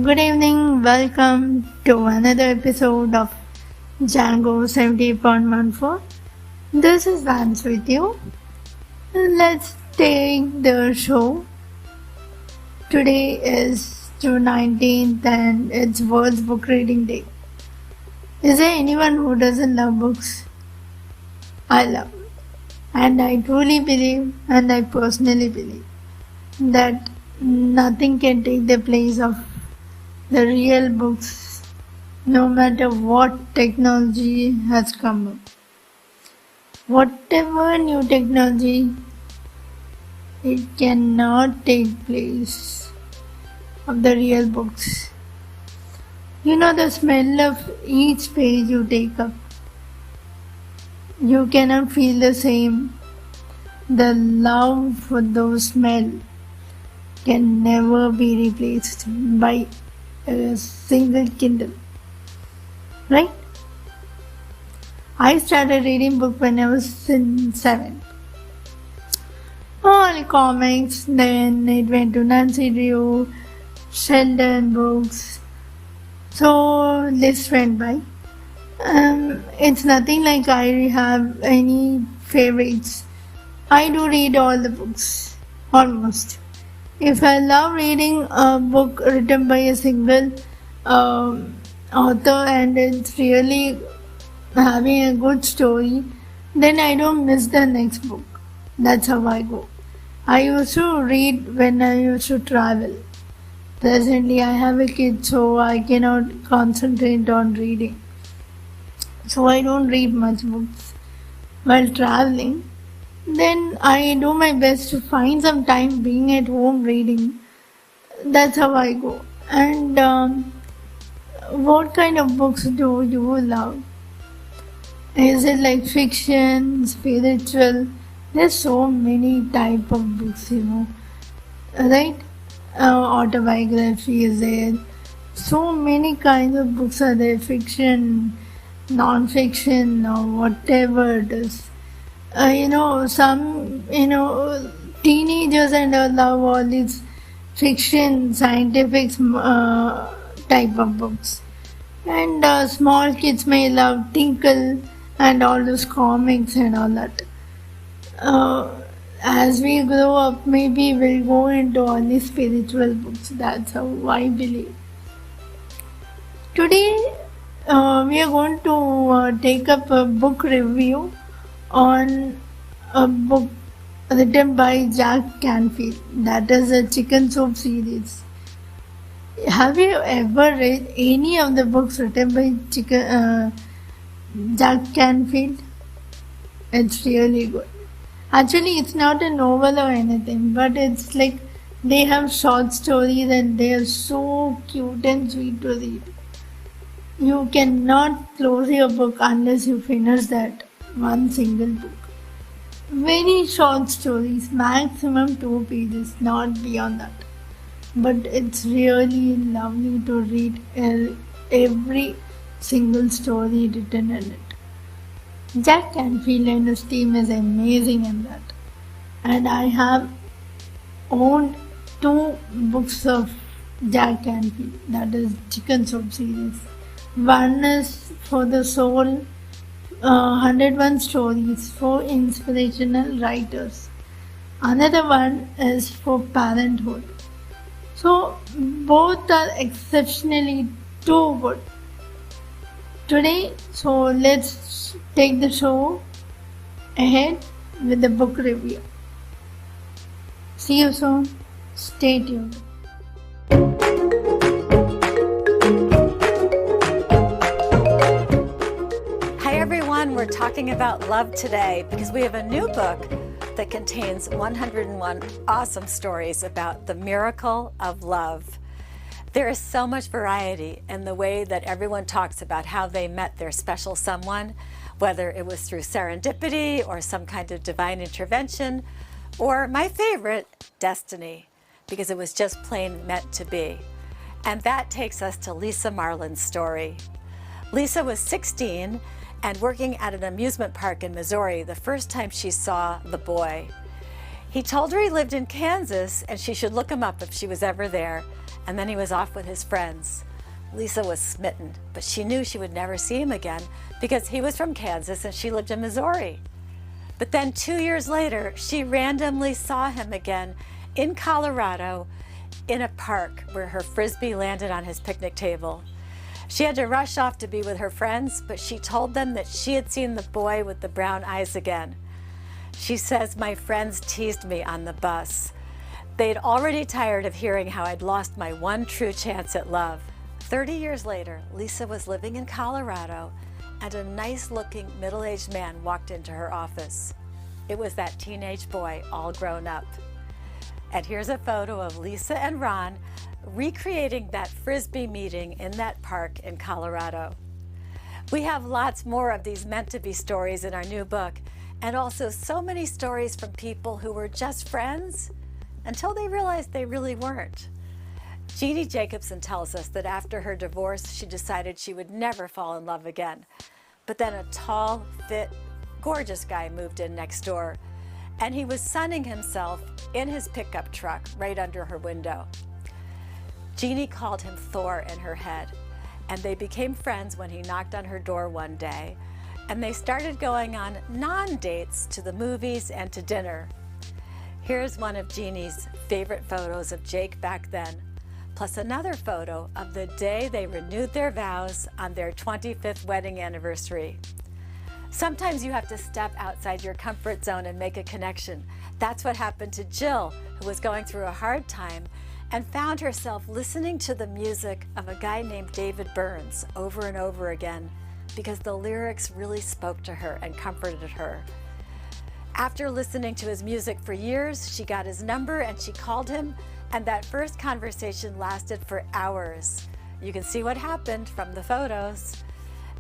Good evening, welcome to another episode of Django 70.14. This is Vance with you. Let's take the show. Today is June 19th and it's World Book Reading Day. Is there anyone who doesn't love books? I love. And I truly believe, and I personally believe, that nothing can take the place of the real books, no matter what technology has come up. Whatever new technology, it cannot take place of the real books. You know the smell of each page you take up. You cannot feel the same. The love for those smell can never be replaced by a single Kindle, right? I started reading book when I was in 7th. All comics, then it went to Nancy Drew, Sheldon books. So list went by. It's nothing like I have any favorites. I do read all the books, almost. If I love reading a book written by a single author and it's really having a good story, then I don't miss the next book. That's how I go. I used to read when I used to travel. Presently, I have a kid, so I cannot concentrate on reading. So I don't read much books while traveling. Then I do my best to find some time being at home reading. That's how I go. And what kind of books do you love? Is it like fiction, spiritual? There's so many type of books, right? Autobiography is there. So many kinds of books are there. Fiction, non-fiction, or whatever it is. Some teenagers and all love all these fiction, scientific type of books. And small kids may love Tinkle and all those comics and all that. As we grow up, maybe we'll go into all these spiritual books. That's how I believe. Today, we are going to take up a book review on a book written by Jack Canfield. That is a Chicken Soup series. Have you ever read any of the books written by Jack Canfield? It's really good. Actually, it's not a novel or anything, but it's like they have short stories and they are so cute and sweet to read. You cannot close your book unless you finish that one single book. Very short stories, maximum 2 pages, not beyond that. But it's really lovely to read every single story written in it. Jack Canfield and his team is amazing in that. And I have owned 2 books of Jack Canfield, that is Chicken Soup series. One is For the Soul, 101 Stories for Inspirational Writers. Another one is for Parenthood. So both are exceptionally too good. Today, so let's take the show ahead with the book review. See you soon. Stay tuned. We're talking about love today because we have a new book that contains 101 awesome stories about the miracle of love. There is so much variety in the way that everyone talks about how they met their special someone, whether it was through serendipity or some kind of divine intervention, or my favorite, destiny, because it was just plain meant to be. And that takes us to Lisa Marlin's story. Lisa was 16 and working at an amusement park in Missouri the first time she saw the boy. He told her he lived in Kansas and she should look him up if she was ever there, and then he was off with his friends. Lisa was smitten, but she knew she would never see him again because he was from Kansas and she lived in Missouri. But then 2 years later, she randomly saw him again in Colorado in a park where her Frisbee landed on his picnic table. She had to rush off to be with her friends, but she told them that she had seen the boy with the brown eyes again. She says, "My friends teased me on the bus. They'd already tired of hearing how I'd lost my one true chance at love." 30 years later, Lisa was living in Colorado, and a nice-looking middle-aged man walked into her office. It was that teenage boy, all grown up. And here's a photo of Lisa and Ron recreating that Frisbee meeting in that park in Colorado. We have lots more of these meant-to-be stories in our new book, and also so many stories from people who were just friends until they realized they really weren't. Jeannie Jacobson tells us that after her divorce, she decided she would never fall in love again. But then a tall, fit, gorgeous guy moved in next door, and he was sunning himself in his pickup truck right under her window. Jeannie called him Thor in her head, and they became friends when he knocked on her door one day, and they started going on non-dates to the movies and to dinner. Here's one of Jeannie's favorite photos of Jake back then, plus another photo of the day they renewed their vows on their 25th wedding anniversary. Sometimes you have to step outside your comfort zone and make a connection. That's what happened to Jill, who was going through a hard time and found herself listening to the music of a guy named David Burns over and over again because the lyrics really spoke to her and comforted her. After listening to his music for years, she got his number and she called him, and that first conversation lasted for hours. You can see what happened from the photos.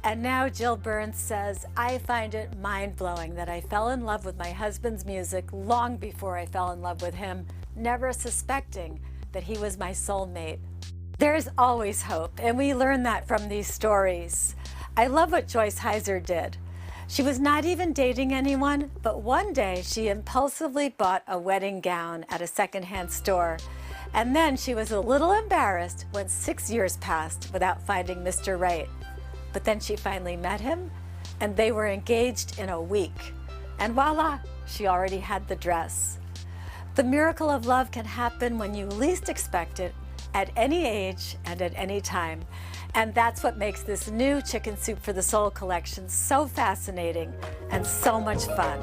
And now Jill Burns says, "I find it mind-blowing that I fell in love with my husband's music long before I fell in love with him, never suspecting that he was my soulmate." There's always hope, and we learn that from these stories. I love what Joyce Heiser did. She was not even dating anyone, but one day she impulsively bought a wedding gown at a secondhand store. And then she was a little embarrassed when 6 years passed without finding Mr. Right. But then she finally met him, and they were engaged in a week. And voila, she already had the dress. The miracle of love can happen when you least expect it, at any age and at any time. And that's what makes this new Chicken Soup for the Soul collection so fascinating and so much fun.